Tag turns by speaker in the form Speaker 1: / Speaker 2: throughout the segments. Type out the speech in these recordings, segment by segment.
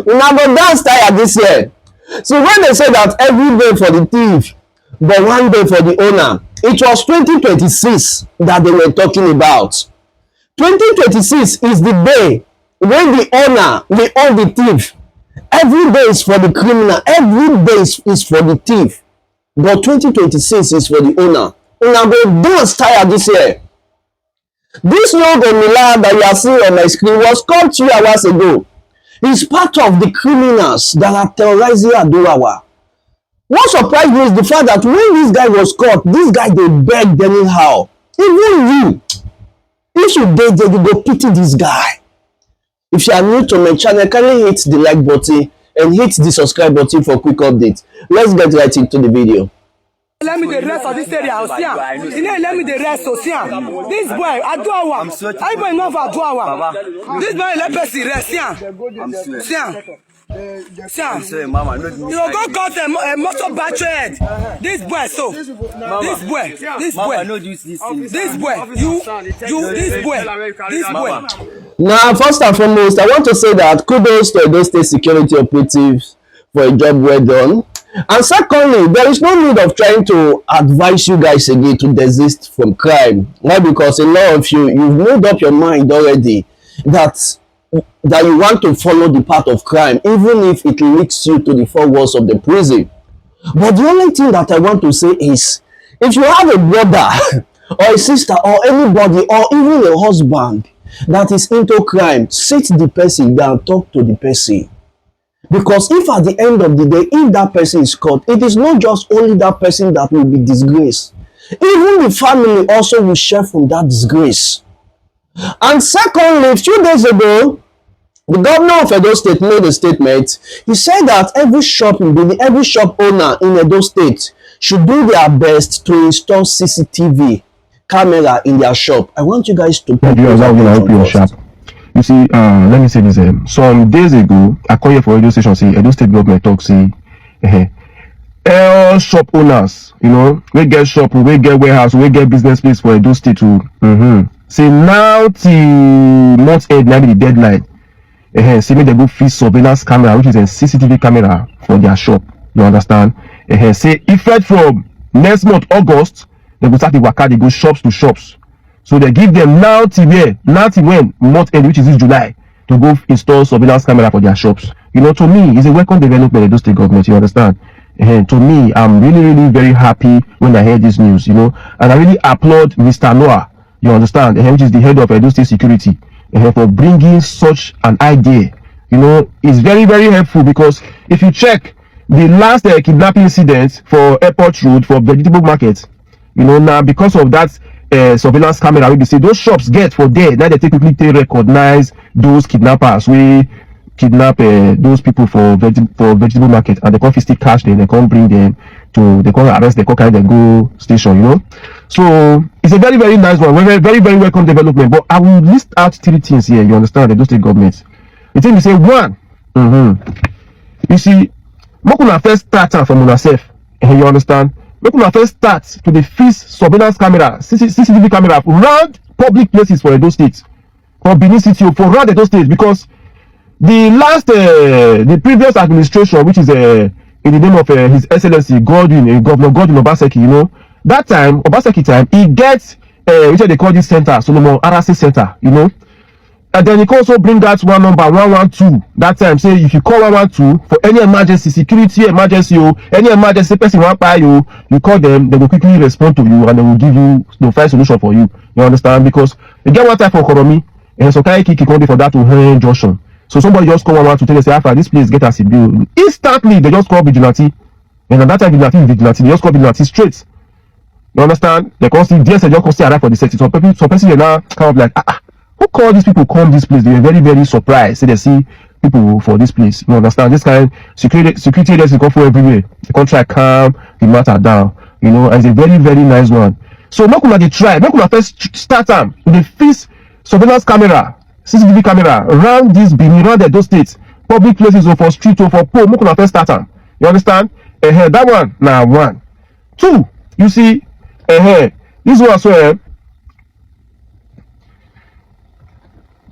Speaker 1: Una go dance tire this year. So when they say that every day for the thief, but one day for the owner, it was 2026 that they were talking about. 2026 is the day when the owner will own the thief. Every day is for the criminal, every day is for the thief. But 2026 is for the owner. Una go dance tire this year. This logo Mila that you are seeing on my screen was caught 2 hours ago. He's part of the criminals that are terrorizing Aduwawa. What surprised me is the fact that when this guy was caught, this guy they begged anyhow. Even you, if you did, you go pity this guy. If you are new to my channel, kindly hit the like button and hit the subscribe button for quick updates. Let's get right into the video.
Speaker 2: Let me the rest of this area, Ocean. You know, let me the rest, Ocean. This boy, Aduwawa. I boy know for Aduwawa. This boy, let me see rest, Ocean. Sam, Mama, you go cut a motor battery. This boy, so this boy, this boy, this boy.
Speaker 1: Now, first and foremost, I want to say that kudos to those state security operatives for a job well done. And secondly, there is no need of trying to advise you guys again to desist from crime. Why? Because a lot of you've made up your mind already that you want to follow the path of crime, even if it leads you to the 4 walls of the prison. But the only thing that I want to say is, if you have a brother or a sister or anybody or even a husband that is into crime, sit the person down, talk to the person. Because if at the end of the day, if that person is caught, it is not just only that person that will be disgraced. Even the family also will share from that disgrace. And secondly, a few days ago, the governor of Edo State made a statement. He said that every shop owner in Edo State should do their best to install CCTV camera in their shop. I want you guys to put your
Speaker 3: shop. You see, let me say this. Some days ago, I call you for radio station. See, Edo State government talk. See, all shop owners, you know, we get shop, we get warehouse, we get business place for Edo State to. See now till month end, now the deadline. See me they go free surveillance camera, which is a CCTV camera for their shop. You understand? Say effect from next month August, they go start the waka, they go shops to shops. So they give them now till when month end, which is in July, to go install surveillance camera for their shops. You know, to me, it's a welcome development in the state government. You understand? To me, I'm really very happy when I hear this news. You know, and I really applaud Mr. Noah. You understand? Which is the head of Edo State Security, for bringing such an idea. You know, it's very helpful, because if you check the last kidnapping incident for Airport Road for vegetable market, you know, now because of that surveillance camera, we see those shops get for there. Now they quickly recognize those kidnappers. We kidnap those people for vegetable market, and they can't still catch them. They can't bring them to. They can't arrest. They can't carry them go station. You know, so it's a very nice one. Very welcome development. But I will list out 3 things here. You understand? The state government. The thing you say one. You see, make una first start from yourself. You understand? Make una first start to the fix surveillance camera, CCTV camera around public places for Edo State, for Benin City, for around Edo State, because the previous administration, which is in the name of His Excellency Governor Godwin Obaseki, you know, that time Obaseki time, he gets which they call this center, Solomon Arasi Center, you know. And then he can also bring that one number 112. That time, say if you call 112 for any emergency, security emergency, any emergency person want buy you, you call them, they will quickly respond to you and they will give you the find solution for you. You understand? Because you get one type for economy, and so can kick for that to Hen Junction. So somebody just call 112 to tell us, after this place get us a bill. Instantly they just call vigilante. And at that time vigilante, they just call vigilante straight. You understand? They can see DS, they just arrive for the setting. Some person are now kind of like who call these people come this place? They were very surprised. So they see people for this place. You understand? This kind of security agency come for everywhere. They can't try calm the matter down. You know, and it's a very nice one. So make una dey try. Make una first start with the fix surveillance camera, CCTV camera around this Benin, around those states, public places or for street or for pole. Make una first start am. You understand? That one now one. 2, you see, this one so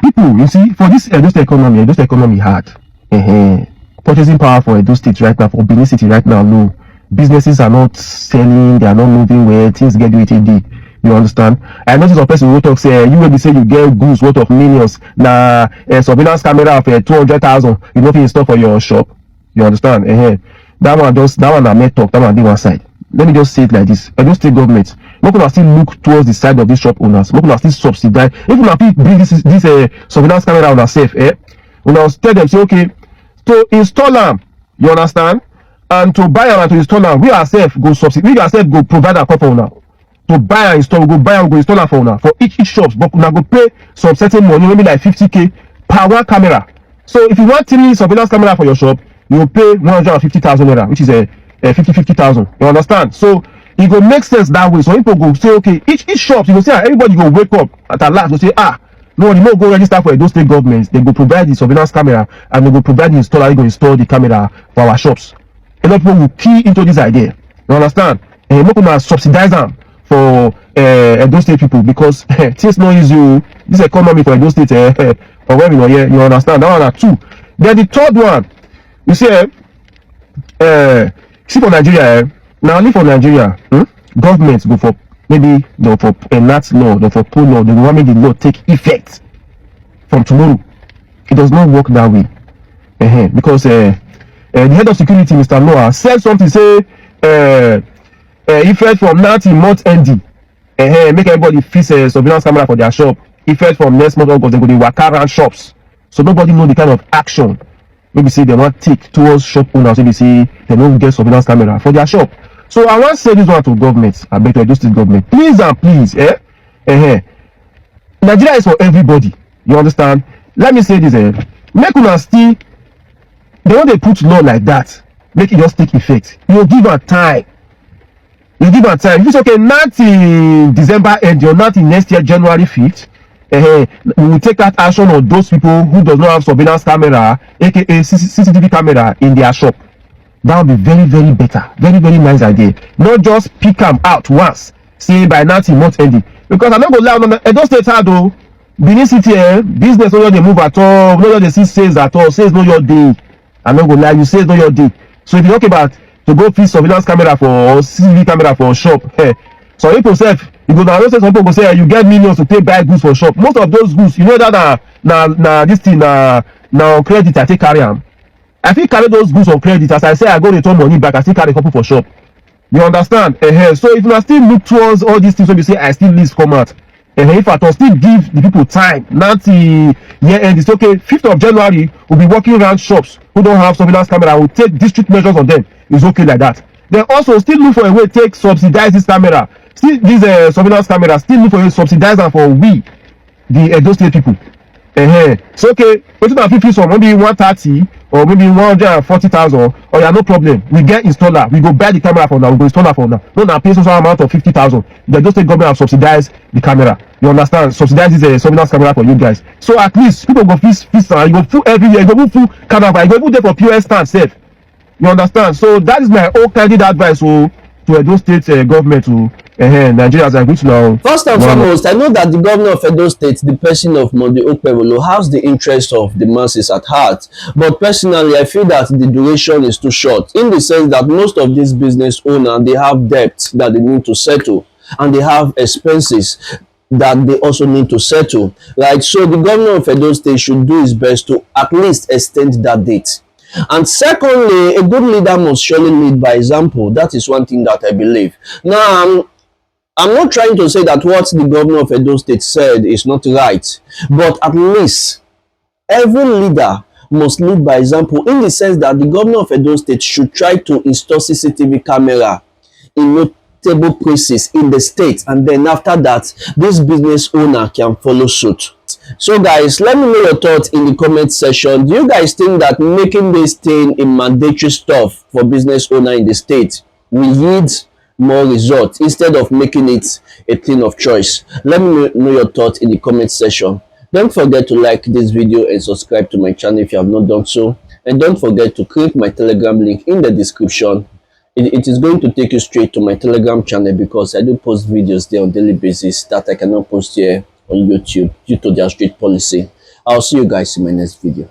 Speaker 3: people, you see, for this economy hard. Purchasing power for Edo State right now, for Benin City right now, low. Businesses are not selling, they are not moving well, things get deep. You understand? I noticed a person who talk say you will be say you get goods worth of millions. Now surveillance camera of 200,000, you know if you install for your shop. You understand? That one I met talk, that one dey one side. Let me just say it like this. Edo State government, make una still look towards the side of these shop owners. Make una still subsidize. If una fit bring this surveillance camera on ourselves, una tell them say okay, to install them, you understand, and to buy them and to install them, we ourselves go subsidy, we ourselves go provide a call for una. To buy and install, we go buy and go install them for una for each shops, but una go pay some certain money, maybe like 50k per one camera. So if you want 3 surveillance camera for your shop, you will pay 150,000 naira, which is a 50,000. You understand? So it go make sense that way. So people go say, okay, each shop, you go say, everybody go wake up at last, go say, no, the more go register for those state governments, they go provide the surveillance camera and they go provide the installer, they go install the camera for our shops. A lot of people will key into this idea. You understand? And we're going to subsidize them for those state people because things not easy. This economy for those states, or where we know here, you understand? That one are 2. Then the third one, you see, see for Nigeria, now only for Nigeria, governments go for maybe they for enact law, they for pull law, they want make the law take effect from tomorrow. It does not work that way. Because the head of security, Mr. Noah, said something, say effect from now till month ending. Make everybody fix a surveillance camera for their shop. Effect from next month August, they go to work around shops. So nobody know the kind of action maybe say they want take towards shop owners, maybe say they don't get surveillance camera for their shop. So I want to say this one to government, I beg to do state government, please and please, Nigeria is for everybody, you understand? Let me say this, make una still, they want to put law like that, make it just take effect. You give her time. You give her time. If it's okay, not in December end or not in next year, January 5th, we will take that action on those people who does not have surveillance camera, aka CCTV camera in their shop. That would be very, very better. Very, very nice idea. Not just pick them out once, say by now till month ending. Because I'm not going to lie, I don't stay hard though. Benin City, business no they move at all, no they see sales at all, sales no your day. I'm not going to lie, you sales no your day. So if you talk about to go fix surveillance camera for or CCTV camera for a shop, so people say you go down, some people go say you get millions to take buy goods for shop. Most of those goods, you know that na this thing now credit I take carry them. I fit carry those goods on credit. As I say, I go return money back, I still carry a couple for shop. You understand? So if you still look towards all these things when you say I still list come out, if I still give the people time, not the year end, it's okay. 5th of January, we'll be walking around shops who don't have surveillance camera. We'll take district measures on them. It's okay like that. Then also still look for a way to take subsidize this camera. Still this surveillance camera, still look for a way to subsidize them for we, the Edo State people. So okay, wetin na fit some maybe 130 or maybe 140,000 or yeah, no problem. We get installer, we go buy the camera for now, we go installer for now. No, na pay some amount of 50,000. The Edo State government have subsidized the camera. You understand? Subsidize this surveillance camera for you guys. So at least people go fix you go full everywhere, you go full camera, you go put there for POS stand safe. You understand? So that is my own candid advice to Edo State government to Nigeria as I reach now.
Speaker 1: First and foremost, I know that the governor of Edo State, the person of Monday Okpebholo, has the interest of the masses at heart. But personally, I feel that the duration is too short, in the sense that most of these business owners, they have debts that they need to settle, and they have expenses that they also need to settle. Like, so the governor of Edo State should do his best to at least extend that date. And secondly, a good leader must surely lead by example. That is one thing that I believe. Now, I'm not trying to say that what the governor of Edo State said is not right, but at least every leader must lead by example, in the sense that the governor of Edo State should try to install CCTV camera in notable places in the state, and then after that, this business owner can follow suit. So guys, let me know your thoughts in the comment section. Do you guys think that making this thing a mandatory stuff for business owner in the state will yield more results instead of making it a thing of choice? Let me know your thoughts in the comment section. Don't forget to like this video and subscribe to my channel if you have not done so, and don't forget to click my Telegram link in the description. It is going to take you straight to my Telegram channel, because I do post videos there on a daily basis that I cannot post here on YouTube due to their strict policy. I'll see you guys in my next video.